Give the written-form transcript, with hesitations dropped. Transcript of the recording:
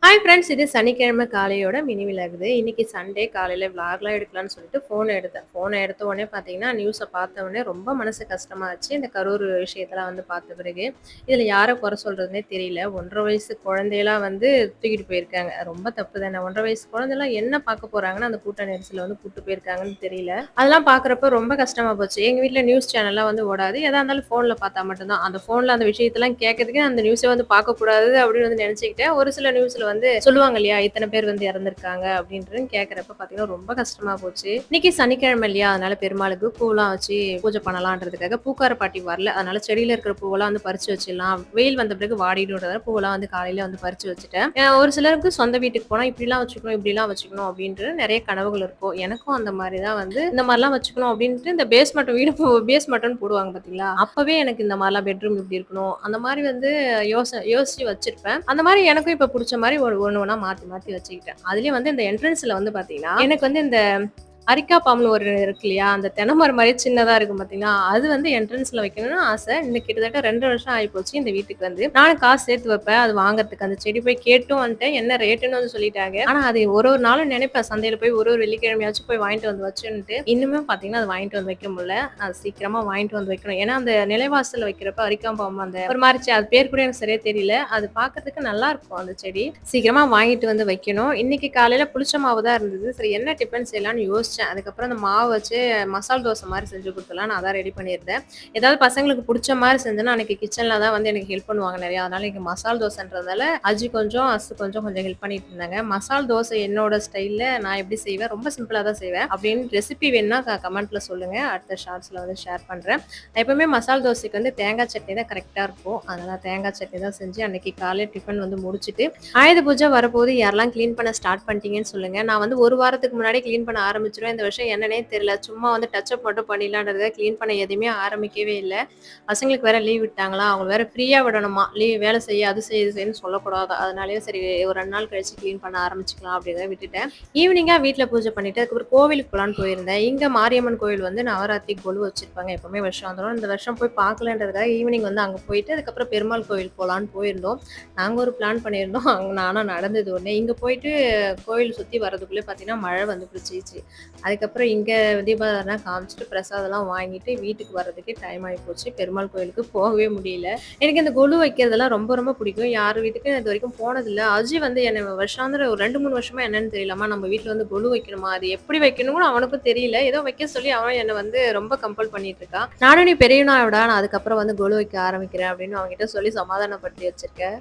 Hi friends, இது சனிக்கிழமை காலையோட mini விலாகுது. இன்னைக்கு சண்டே காலையில விலாக்லாம் எடுக்கலாம்னு சொல்லிட்டு ஃபோன் எடுத்தேன். ஃபோனை எடுத்த உடனே பார்த்தீங்கன்னா, நியூஸை பார்த்த உடனே ரொம்ப மனசு கஷ்டமாச்சு. இந்த கரூர் விஷயத்தெல்லாம் பார்த்த பிறகு. இதில யாரை குறை சொல்றதுன்னே தெரியல. 1 1/2 வயசு குழந்தையெல்லாம் தூக்கிட்டு போயிருக்காங்க. ரொம்ப தப்பு தானே. 1 1/2 வயசு குழந்தைலாம் என்ன பார்க்க போறாங்கன்னு அந்த கூட்ட நெரிசல்ல கூட்டு போயிருக்காங்கன்னு தெரியல. அதெல்லாம் பார்க்குறப்ப ரொம்ப கஷ்டமா போச்சு. எங்க வீட்ல நியூஸ் சேனல்லாம் ஓடாது. எதா இருந்தாலும் ஃபோன்ல பார்த்தா மட்டும் தான். அந்த ஃபோன்ல அந்த விஷயத்தெல்லாம் கேட்கறதுக்கு அந்த நியூஸே பார்க்கக்கூடாது அப்படின்னு நினைச்சுக்கிட்டேன். ஒரு சில நியூஸ்ல சொல்லுவாங்க இல்லையா, இத்தனை பேர் இறந்திருக்காங்க அப்படின்றது கேட்கறப்ப பார்த்தீங்கன்னா ரொம்ப கஷ்டமா போச்சு. இன்னைக்கு சனிக்கிழமை இல்லையா, அதனால பெருமாளுக்கு பூலாம் வச்சு பூஜை பண்ணலான்றதுக்காக பூக்கார பாட்டி வரல. அதனால செடியில இருக்கிற பூவெல்லாம் பறிச்சு வச்சிடலாம். வெயில் வந்த பிறகு வாடிடுன்றதால பூவெல்லாம் காலையில பறிச்சு வச்சுட்டேன். ஒரு சிலருக்கு சொந்த வீட்டுக்கு போனா இப்படிலாம் வச்சுக்கணும், இப்படிலாம் வச்சுக்கணும் அப்படின்ட்டு நிறைய கனவுகள் இருக்கும். எனக்கும் அந்த மாதிரி தான் இந்த மாதிரிலாம் வச்சுக்கணும் அப்படின்ட்டு இந்த பேஸ்மெண்ட் வீடு பேஸ்மெண்ட்னு போடுவாங்க பாத்தீங்களா, அப்பவே எனக்கு இந்த மாதிரிலாம் பெட்ரூம் இப்படி இருக்கணும் அந்த மாதிரி யோசிச்சு வச்சிருப்பேன். அந்த மாதிரி எனக்கும் இப்ப பிடிச்ச மாதிரி ஒண்ணு ஒண்ணா மாத்தி மாத்தி வச்சுக்கிட்டேன். அதுலயும் இந்த என்ட்ரன்ஸ்ல பாத்தீங்கன்னா எனக்கு இந்த அரிக்கா பாம்புன்னு ஒரு இருக்கு இல்லையா, அந்த தென்னைமரம் மாதிரியே சின்னதா இருக்கும் பாத்தீங்களா, அது என்ட்ரன்ஸ்ல வைக்கணும்னு ஆசை. இன்னும் கிட்டத்தட்ட 2 வருஷம் ஆயிப்போச்சு இந்த வீட்டுக்கு நானும் காசு சேர்த்து வைப்பேன் அது வாங்குறதுக்கு. அந்த செடி போய் கேட்டும் வந்துட்டேன், என்ன ரேட்டுன்னு சொல்லிட்டாங்க. ஆனா அது ஒரு ஒரு நாளும் நினைப்பேன், சந்தையில போய் ஒரு ஒரு வெள்ளிக்கிழமையாச்சும் போய் வாங்கிட்டு வச்சுன்ட்டு. இன்னுமே பாத்தீங்கன்னா அது வாங்கிட்டு வைக்க முடியல. அது சீக்கிரமா வாங்கிட்டு வைக்கணும். ஏன்னா அந்த நிலைவாசல்ல வைக்கிறப்ப அரிக்கா பாம்பு அந்த ஒரு மாதிரி அது பேர் கூட எனக்கு சரியா தெரியல. அது பாக்குறதுக்கு நல்லா இருக்கும் அந்த செடி. சீக்கிரமா வாங்கிட்டு வைக்கணும். இன்னைக்கு காலையில புளிச்ச மாவு தான் இருந்தது. சரி என்ன டிஃபன் செய்யலாம்னு யோசிச்சேன். அதுக்கப்புறம் அந்த மாவு வச்சு மசால் தோசை மாதிரி செஞ்சு கொடுத்துலாம் நான் அதான் ரெடி பண்ணியிருந்தேன். ஏதாவது பசங்களுக்கு பிடிச்ச மாதிரி செஞ்சேன்னா அன்னைக்கு கிச்சன்ல தான் எனக்கு ஹெல்ப் பண்ணுவாங்க நிறையா. அதனால எனக்கு மசால் தோசைன்றதால அஜி கொஞ்சம் கொஞ்சம் ஹெல்ப் பண்ணிட்டு இருந்தாங்க. மசால் தோசை என்னோட ஸ்டைல்ல நான் எப்படி செய்வேன், ரொம்ப சிம்பிளா தான் செய்வேன். அப்படின்னு ரெசிபி வேணும்னா கமெண்ட்ல சொல்லுங்க, அடுத்த ஷார்ட்ஸ்ல ஷேர் பண்றேன். எப்பவுமே மசால் தோசைக்கு தேங்காய் சட்னி தான் கரெக்டா இருக்கும். அதனால தேங்காய் சட்னி தான் செஞ்சு அன்னைக்கு காலையில டிஃபன் முடிச்சுட்டு ஆயுத பூஜை வரப்போது யாரெல்லாம் கிளீன் பண்ண ஸ்டார்ட் பண்ணிட்டீங்கன்னு சொல்லுங்க. நான் ஒரு வாரத்துக்கு முன்னாடி கிளீன் பண்ண ஆரம்பிச்சிருவேன். இந்த வருஷம் என்னன்னே தெரியல. சும்மா டச்சப் மட்டும் பண்ணிடலான்றதுக்காக கிளீன் பண்ண எதுவுமே ஆரம்பிக்கவே இல்ல. பசங்களுக்கு வேற லீவ் விட்டாங்களா, அவங்க வேற ஃப்ரீயா விடணுமா. லீவ் வேலை செய்ய அது செய்ய இது செய்யன்னு சொல்லக்கூடாது. அதனாலயே சரி ஒரு 2 நாள் கழிச்சு கிளீன் பண்ண ஆரம்பிச்சுக்கலாம் அப்படிங்கிறத விட்டுட்டேன். ஈவினிங்கா வீட்டுல பூஜை பண்ணிட்டு அதுக்கப்புறம் கோவிலுக்கு போலான்னு போயிருந்தேன். இங்க மாரியம்மன் கோவில் நவராத்திரி கொலு வச்சிருப்பாங்க. எப்பவுமே வருஷம் வந்துடும். இந்த வருஷம் போய் பார்க்கலன்றதுக்காக ஈவினிங் அங்க போயிட்டு அதுக்கப்புறம் பெருமாள் கோவில் போலான்னு போயிருந்தோம். நாங்க ஒரு பிளான் பண்ணியிருந்தோம். அங்க நானா நடந்தது ஒண்ணு. இங்க போயிட்டு கோவில் சுத்தி வரதுக்குள்ளே பாத்தீங்கன்னா மழை பிடிச்சிச்சு. அதுக்கப்புறம் இங்க தீபாவளிலாம் காமிச்சிட்டு பிரசாதம்லாம் வாங்கிட்டு வீட்டுக்கு வர்றதுக்கே டைம் ஆகி போச்சு. பெருமாள் கோயிலுக்கு போகவே முடியல. எனக்கு இந்த கொலு வைக்கிறதெல்லாம் ரொம்ப ரொம்ப பிடிக்கும். யார் வீட்டுக்கும் இது வரைக்கும் போனதில்ல. அஜி என்னை வருஷாந்திர ஒரு 2 3 வருஷமா என்னன்னு தெரியலமா, நம்ம வீட்டுல கொலு வைக்கணுமா, அது எப்படி வைக்கணும்னு அவனுக்கும் தெரியல. ஏதோ வைக்க சொல்லி அவன் என்னை ரொம்ப கம்பல் பண்ணிட்டு இருக்கான். நானும் நீ பெரியவனா விடா, நான் அதுக்கப்புறம் கொலு வைக்க ஆரம்பிக்கிறேன் அப்படின்னு அவன்கிட்ட சொல்லி சமாதானப்படுத்தி வச்சிருக்கேன்.